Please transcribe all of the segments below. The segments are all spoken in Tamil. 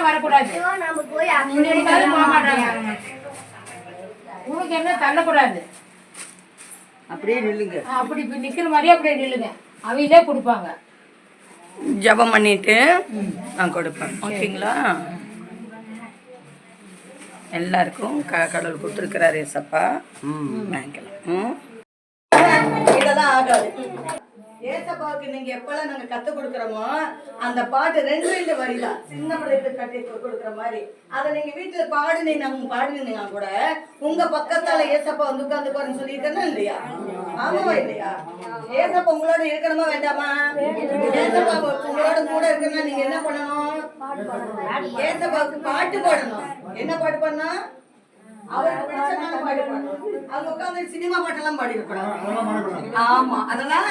வரக்கூடாது. உனக்கு என்ன தள்ளக்கூடாது, அப்படியே நில்லுங்க. அப்படி நிக்கிற மாதிரியே அப்படியே நில்லுங்க. அவையிலே கொடுப்பாங்க. ஜபம் பண்ணிட்டு நான் கொடுப்பேன். ஓகேங்களா? எல்லாருக்கும் கடவுள் கொடுத்துருக்கிறாரு ஏசப்பா. வாங்கிக்கலாம். இதெல்லாம் ஆகாது. ஏசப்பாவுக்கு நீங்க எப்பெல்லாம் நாங்க கத்து கொடுக்குறோமோ அந்த பாட்டு 2 வரிதான் சின்ன பிள்ளைகளுக்கு கட்டி கொடுக்குற மாதிரி அதை நீங்க வீட்டுல பாடுனீங்கன்னா கூட உங்க பக்கத்தால ஏசப்பா வந்து உட்கார்ந்து போறேன்னு சொல்லியிருக்கேன்னா இல்லையா? ஆமாவா இல்லையா? ஏசப்பா உங்களோட இருக்கணுமா வேண்டாமா? ஏசப்பா உங்களோட கூட இருக்கணும்னா நீங்க என்ன பண்ணணும்? ஏசப்பாவுக்கு பாட்டு பாடணும். என்ன பாட்டு பண்ணா? அவருக்கு பிடிச்ச பாட்டு பாடணும். அங்க உட்கார்ந்து சினிமா பாட்டெல்லாம் பாடிடக்கூடாது. ஆமா, அதெல்லாம்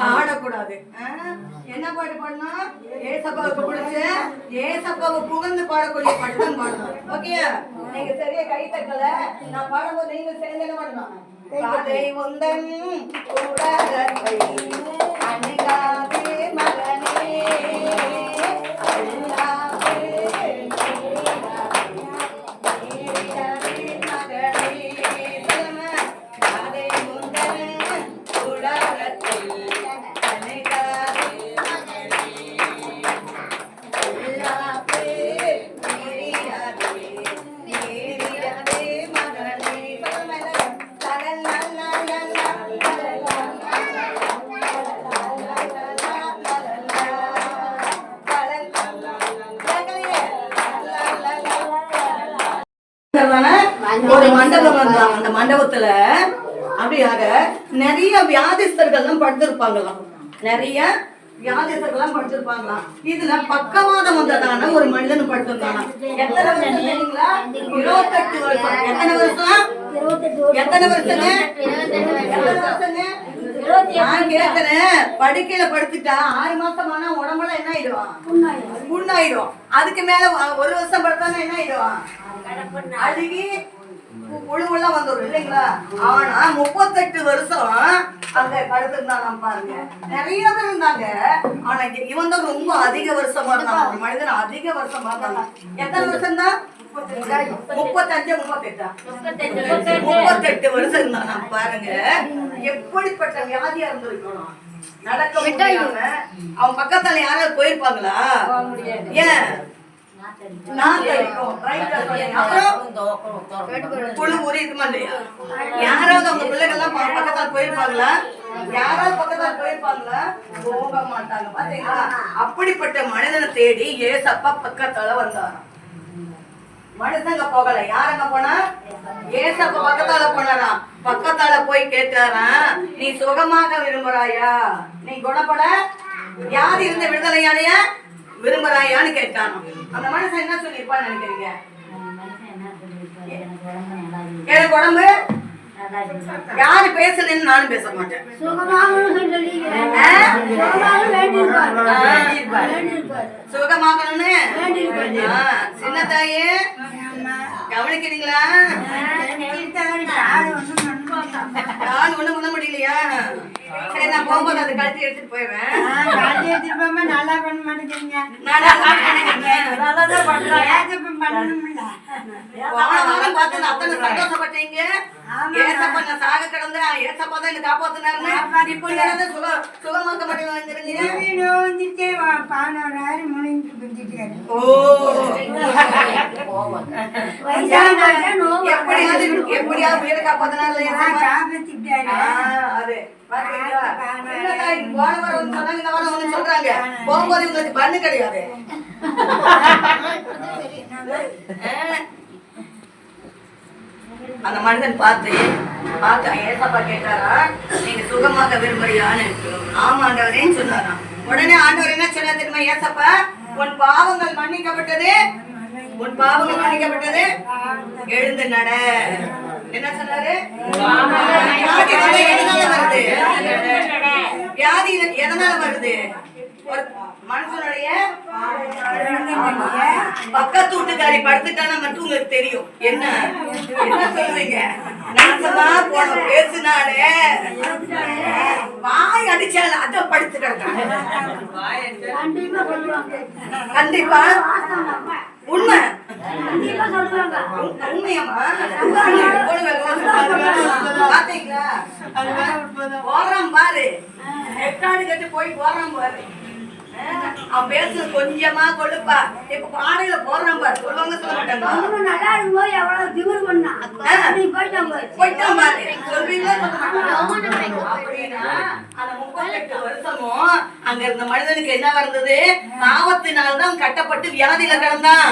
பாடக்கூடாது. என்ன பாட்டு பாடனா? ஏசப்பாவுக்கு பிடிச்ச ஏசப்பாவை புகழ்ந்து பாடக்கூடிய பாட்டு தான் பாடணும். ஓகே? நீங்க சரியா கை தட்டல, நான் பாடும்போது நீங்க சேர்ந்து என்ன பண்ணணும்? காதை உந்தன் உலகத்தை அணிகாதே மகனே ஒரு மண்டபம் வந்தாங்க. அந்த மண்டபத்துல அப்படியாக நிறைய வியாதிஸ்தர்கள் படுத்திருப்பாங்களாம். நிறைய வியாதிஸ்தர்கள் படுத்திருப்பாங்களாம். இதுல பக்கவாதம் வந்ததான ஒரு மனிதன் படுத்திருந்தானா. எத்தனை வருஷம் தெரியுங்களா? 28 வருஷம். எத்தனை வருஷம்? எத்தனை வருஷங்க? நான் கேக்குறேன், படுக்கையில படுத்துட்டா 6 மாசமான உடம்பெல்லாம் என்ன ஆயிடுவான்? புண்ணாயிடும். அதுக்கு மேல 1 வருஷம் படுத்தானா என்ன ஆயிடுவான்? அழுகி புழுவெல்லாம் வந்துடும் இல்லைங்களா? ஆனா 38 வருஷம் அங்க படுத்திருந்தான் பாருங்க. நிறைய பேர் இருந்தாங்க. ஆனா இவன் தான் ரொம்ப அதிக வருஷமா இருந்தான். ஒரு மனிதன் அதிக வருஷமா இருந்தாங்க. எத்தனை வருஷம் தான்? 35 38 வருஷம் இருந்தானா பாருங்க. எப்படிப்பட்ட வியாதியா இருந்திருக்கணும். நடக்க முடியாம அவன் பக்கத்தால யாராவது போயிருப்பாங்களா? ஏன்? புழு உரியுமா இல்லையா? யாராவது அவங்க பிள்ளைகள்லாம் பக்கத்தால போயிருப்பாங்களா? யாராவது பக்கத்தால போயிருப்பாங்களா? போக மாட்டாங்க. பாத்தீங்களா? அப்படிப்பட்ட மனிதனை தேடி ஏசப்பா பக்கத்தால வந்தாராம். மனுஷங்க போகல. யாரங்க போனா? ஏசப்பா பக்கத்தால போனாராம். பக்கத்தால போய் கேட்டாராம், நீ சுகமாக விரும்புறாயா? நீ குணப்பட வியாதி இருந்த விடுதலையாடைய விரும்புறாயான்னு கேட்டானோ. அந்த மனுஷன் என்ன சொல்லிருப்பான்னு நினைக்கிறீங்க? எனக்கு உடம்பு யாரு பேசலன்னு நானும் பேச மாட்டேன். சுகமாகணும்னு சின்ன தாயே கவனிக்கிறீங்களா? நான் ஒண்ணும் பண்ண முடியலையா? சரி, நான் போகும்போது அதை கழட்டி எடுத்துட்டு போயிடுறேன். நல்லா பண்ண மாட்டேங்கிறீங்க. பார்த்து அத்தனை சந்தோஷப்பட்டீங்க. ஏசப்பா நான் சாக கிடந்த ஏசப்பா தான் என்ன காப்பாத்தினாருன்னு இப்ப சுகமாக்க மாட்டேங்க. எப்படியாவது உயிரை காப்பாத்தினாரு. சொல்றாங்க போகும்போது உங்களுக்கு பண்ணு கிடையாது. அந்த மனிதன் பார்த்து ஏசப்பா கேட்டாரா, நீங்க சுகமாக விரும்புறியான்னு? ஆமா ஆண்டவரேன்னு சொன்னாராம். உடனே ஆண்டவர் என்ன சொன்னா தெரியுமா? ஏசப்பா, உன் பாவங்கள் மன்னிக்கப்பட்டது, உன் பாவங்கள் மன்னிக்கப்பட்டது, எழுந்து நட. என்ன சொன்னாரு? வியாதி வந்து எதனால வருது? வியாதி எதனால வருது? ஒரு மனுஷனுடைய பக்கத்து வீட்டுக்காரி படுத்துட்டானா மட்டும் உங்களுக்கு தெரியும். என்ன என்ன சொல்றீங்க? நாசமா போன பேசுனாலே வாய் அடிச்சால அத படுத்து கிடக்காங்க. கண்டிப்பா உண்மை உண்மையம்மா. பாத்தீங்களா? போறான் பாரு, எட்டாடு கட்டு போய் போறான் பாரு. அவன் பேசுறது கொஞ்சமா கொழுப்பா. இப்ப பாடையில போறான் பாரு, சொல்லுவாங்க சொல்ல மாட்டாங்க. நல்லா இருக்கும்போது எவ்வளவு திமிரு பண்ணா போயிட்டான் பாரு, சொல்வீங்களா சொல்ல மாட்டாங்க. அப்படின்னா அந்த 38 வருஷமும் அங்க இருந்த மனிதனுக்கு என்ன வந்தது? பாவத்தினால்தான் கட்டப்பட்டு வியாதியில கிடந்தான்.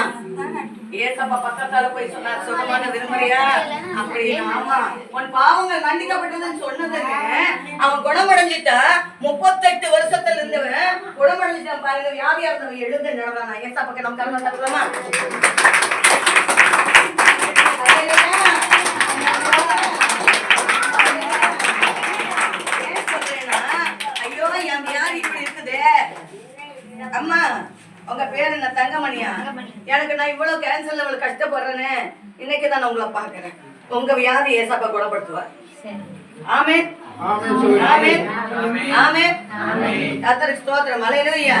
ஏசப்பா பக்கத்தால போய் சொன்னார், சொல்லுவாங்க விரும்புறியா அப்படின்னு. ஆமா, உன் பாவங்கள் மன்னிக்கப்பட்டதுன்னு சொன்னதுங்க. அவன் குணமடைஞ்சிட்டா. 38 வருஷத்துல இருந்தவன் குணமடைஞ்சிட்டான் பாருங்க. வியாதியா இருந்தவன் எழுந்து நடந்தானா. ஏசப்பாக்கு நம்ம கருணை தரலாமா? ஏன் சொல்றேன்னா, ஐயோ என் வியாதி இப்படி இருக்குது. அம்மா உங்க பேரு என்ன? தங்கமணியா? எனக்கு நான் இவ்வளவு கேன்சர்ல இவ்வளவு கஷ்டப்படுறேன்னு இன்னைக்கு தான் உங்களை பாக்குறேன். உங்க வியாதி ஏசப்பா குணப்படுத்துவார். ஆமென் ஆமென் ஆமென். கர்த்தருக்கு ஸ்தோத்திரம். ஹல்லேலூயா.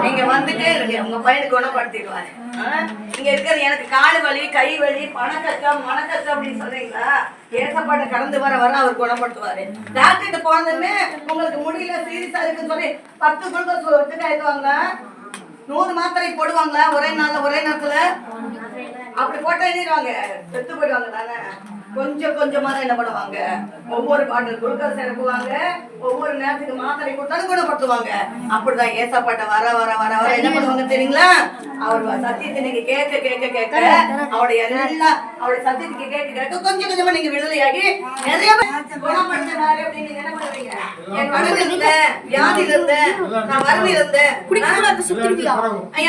நீங்க வந்துட்டே இருங்க, உங்க பையனுக்கு குணப்படுத்திடுவாரு. இங்க இருக்கிறது எனக்கு கால் வலி, கை வலி, பணக்கஷ்டம், மனக்கஷ்டம் அப்படின்னு சொல்றீங்களா? ஏசப்பாட்ட கடந்து வர வர அவர் குணப்படுத்துவாரு. டாக்டர்கிட்ட போனதுமே உங்களுக்கு முடியல, சீரியஸா இருக்குன்னு சொல்லி 10 குளுக்கோஸ் ஒட்டுக்கா ஏத்துவாங்க. 100 மாத்திரை போடுவாங்களா ஒரே நாள்ல ஒரே நேரத்துல? அப்படி போட்டா எழுதிடுவாங்க, செத்து போயிடுவாங்க தானே. கொஞ்சம் கொஞ்சமா தான் என்ன பண்ணுவாங்க, ஒவ்வொரு பாட்டில் குளுக்கோஸ் இறக்குவாங்க, ஒவ்வொரு நேரத்துக்கு மாத்திரை கொடுத்தாலும் குணப்படுத்துவாங்க. அப்படிதான் ஏசப்பாட்ட வர வர வர வர என்ன பண்ணுவாங்க தெரியுங்களா? அவர் சத்தியத்தை நீங்க கேட்க கேட்க கேட்க அவருடைய எல்லாம் அவருடைய சத்தியத்துக்கு கேட்க கேட்க கொஞ்சம் கொஞ்சமா நீங்க விடுதலையாகி நிறைய குணப்படுத்தினாரு அப்படின்னு நீங்க என்ன பண்ணுவீங்க? என் வடல இருந்தேன், வியாதியில இருந்தேன், நான் வறுமையில இருந்தேன்,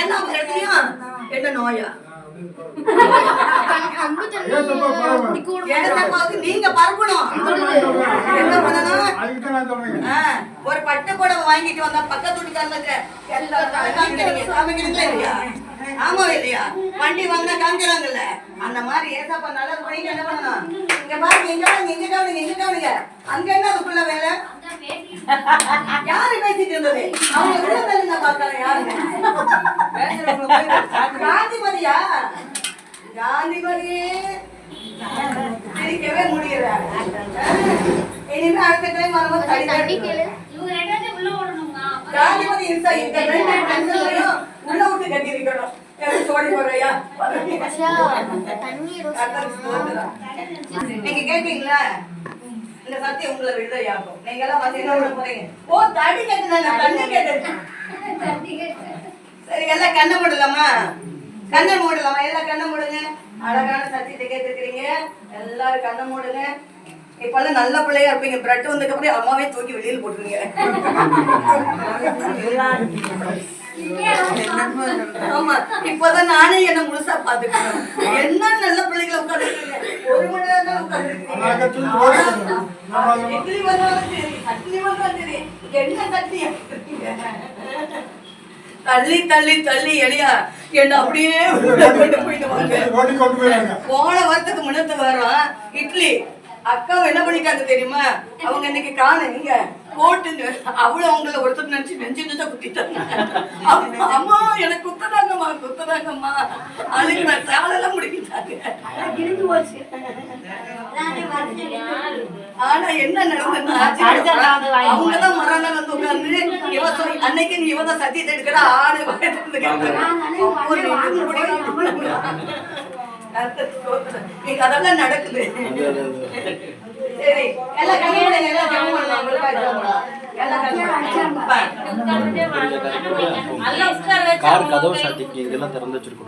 என்ன எடுத்தியா? என்ன நோயா? நீங்க பரப்பணும். என்ன பண்ணணும்? ஒரு பட்டு புடவை வாங்கிட்டு வந்தா பக்கத்து வீட்டுக்காரங்க காமிக்கிறீங்களா இல்லையா? ஆமா இல்லையா? வண்டி வாங்கினா காமிக்கிறாங்கல்ல, அந்த மாதிரி ஏசப்பா நல்லது பண்ணி என்ன பண்ணணும்? இங்க பாருங்க, எங்க பாருங்க, எங்க கவனிங்க, எங்க கவனிங்க. அங்க என்ன அதுக்குள்ள வேலை? யாரு பேசிட்டு இருந்தது? அவங்க உள்ள தள்ளுங்க பாக்கலாம். யாருங்க? காந்திமதியா? காந்திமதி சிரிக்கவே முடியல. இனிமே அடுத்த டைம் வரும்போது காந்திமதி உள்ள விட்டு கட்டி இருக்கணும். நீங்க கேட்டீங்களா? இந்த சத்தியம் உங்களை விடுதலையாகும். நீங்க எல்லாம் வந்து என்ன போறீங்க? ஓ தடி கேட்டுதாங்க, தண்ணி கேட்டு. சரி, எல்லாம் கண்ணை மூடலாமா? கண்ணை மூடலாமா? எல்லாம் கண்ணை மூடுங்க. அழகான சத்தியத்தை கேட்டுக்கிறீங்க. எல்லாரும் கண்ணை மூடுங்க. இப்பெல்லாம் நல்ல பிள்ளையா இருப்பீங்க. பிரெட் வந்ததுக்கு அப்புறம் அம்மாவே தூக்கி வெளியில போட்டுருங்க. ஆமா, இப்பதான் நானே என்ன முழுசா பாத்துக்கிறேன். என்ன நல்ல பிள்ளைகளை உட்காந்துருக்கீங்க. 1 மணி நேரம் தான் உட்காந்துருக்கீங்க. இட்லி வந்தாலும் சரி, சட்னி வந்தாலும் சரி, என்ன சட்னி தள்ளி தள்ளி தள்ளி எலியா என்ன அப்படியே போன வாரத்துக்கு முன்னத்து வாரம் இட்லி அக்காவை என்ன பண்ணிட்டாங்க தெரியுமா? அவங்க இன்னைக்கு காணும் நீங்க போட்டு அவ்வளவு அவங்கள ஒருத்தர் நினைச்சு நெஞ்சு குத்திட்டாங்க. அம்மா எனக்கு குத்ததாங்கம்மா, குத்ததாங்கம்மா அதுக்கு நான் சாலெல்லாம் முடிக்கிட்டாங்க. ஆனா என்ன நடந்ததுன்னா, அவங்கதான் மறுநாள் வந்து உட்கார்ந்து இவ சொல்லி அன்னைக்கு நீ இவதான் சத்தியத்தை எடுக்கிற ஆடு நீங்க அதெல்லாம் நடக்குது. சரி, எல்லாம் கல்யாணம் எல்லாம் ஜெபம் பண்ணலாம்.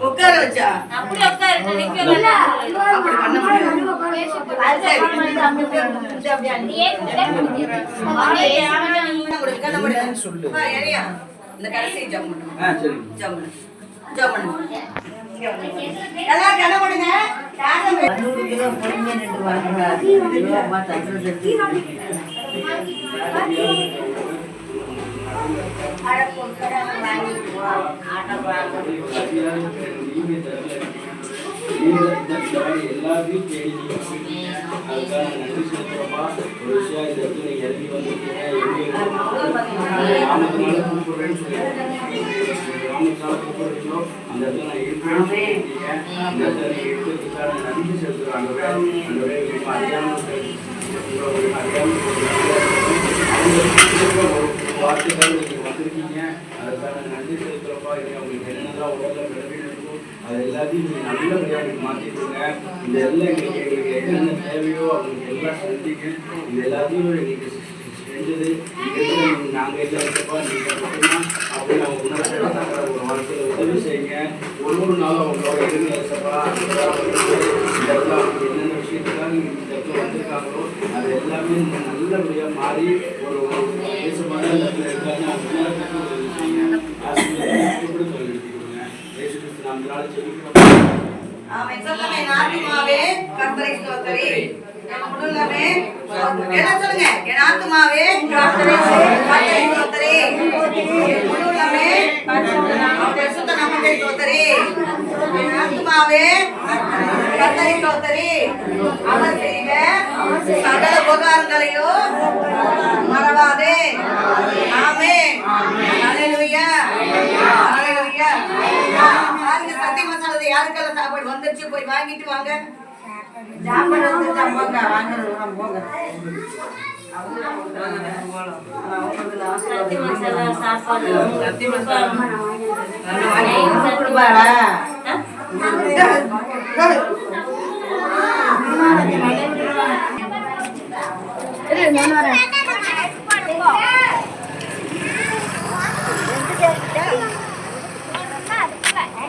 உட்கார வச்சா அப்படி உட்கார பண்ண முடியாது. இந்த கடைசி ஜம் ஜம் ஜம் எல்லாரும் கண்ண போடுங்க. 100 கிலோ பொழிஞ்ச நெட்டு வாங்குறாங்க தட்டுறது எல்லாத்தையும் தேடி அதுக்காக நன்றி செலுத்துறப்பா. ஒரு விஷயம் இந்த இடத்துல நீங்க இறங்கி வந்துருக்கீங்க. கிராமத்தினால கூப்பிடுறேன்னு சொல்லி கிராமத்தினால கூப்பிடுறீங்களோ அந்த இடத்துல நான் இருப்பேன்னு சொல்லியிருக்கீங்க. இந்த இடத்துல நீங்க இருக்கிறதுக்காக நன்றி செலுத்துறாங்க. அந்த வார்த்தைகள் நீங்க வந்திருக்கீங்க. அதுக்கான நன்றி செலுத்துறப்பா. உங்களுக்கு என்னென்னலாம் உடல்ல விளைவின இருக்கோ அது எல்லாத்தையும் நீங்க நல்லபடியாக நீங்க மாத்திடுங்க. இந்த எல்லாம் எங்களுக்கு என்னென்ன தேவையோ அவங்களுக்கு எல்லாம் செஞ்சீங்க. இது எல்லாத்தையும் எங்களுக்கு செஞ்சது நாங்கள் எல்லாம் இருக்கப்பா நீங்கள் மட்டும்தான் அப்படின்னு அவங்க உணர்ச்சியாக ஒரு வாழ்க்கையில் உதவி செய்யுங்க. ஒரு நாளும் அவங்களோட இருங்க ஏசப்பா. இந்த இடத்துல அவங்க என்னென்ன விஷயத்துக்காக இந்த இடத்துல வந்திருக்காங்களோ அது எல்லாமே நல்லபடியாக மாறி ஒரு ஏசப்பான இந்த இடத்துல இருக்காங்க. அவங்க உதவி செய்யுங்க. ஆசிரியர் சொல்லிடுங்க. ஏசு கிறிஸ்து நாமத்தினால ஜெபிக்கிறோம். ஆமென். சொல்லுங்க. என் ஆத்துமாவே கர்த்தரை ஸ்தோத்திரி. உள்ளமே என்ன சொல்லுங்க. என் ஆத்துமாவே கர்த்தரை ஸ்தோத்திரி. உள்ளமே அவருடைய சுத்த நாமத்தை ஸ்தோத்திரி. என் ஆத்துமாவே கர்த்தரை ஸ்தோத்திரி. அவர் செய்த சகல உபகாரங்களையும் மறவாதே. ஆமென். ஹல்லேலூயா. ஹல்லேலூயா. பாருங்க சத்திய மசாலா யாருக்கெல்லாம் சாப்பாடு வந்துருச்சு போய் வாங்கிட்டு வாங்க. சாப்பாடு வந்துட்டா போங்க வாங்குறது போங்க சத்தி மசாலா சாப்பாடு கொடுப்பாரா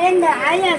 இந்த ஆயா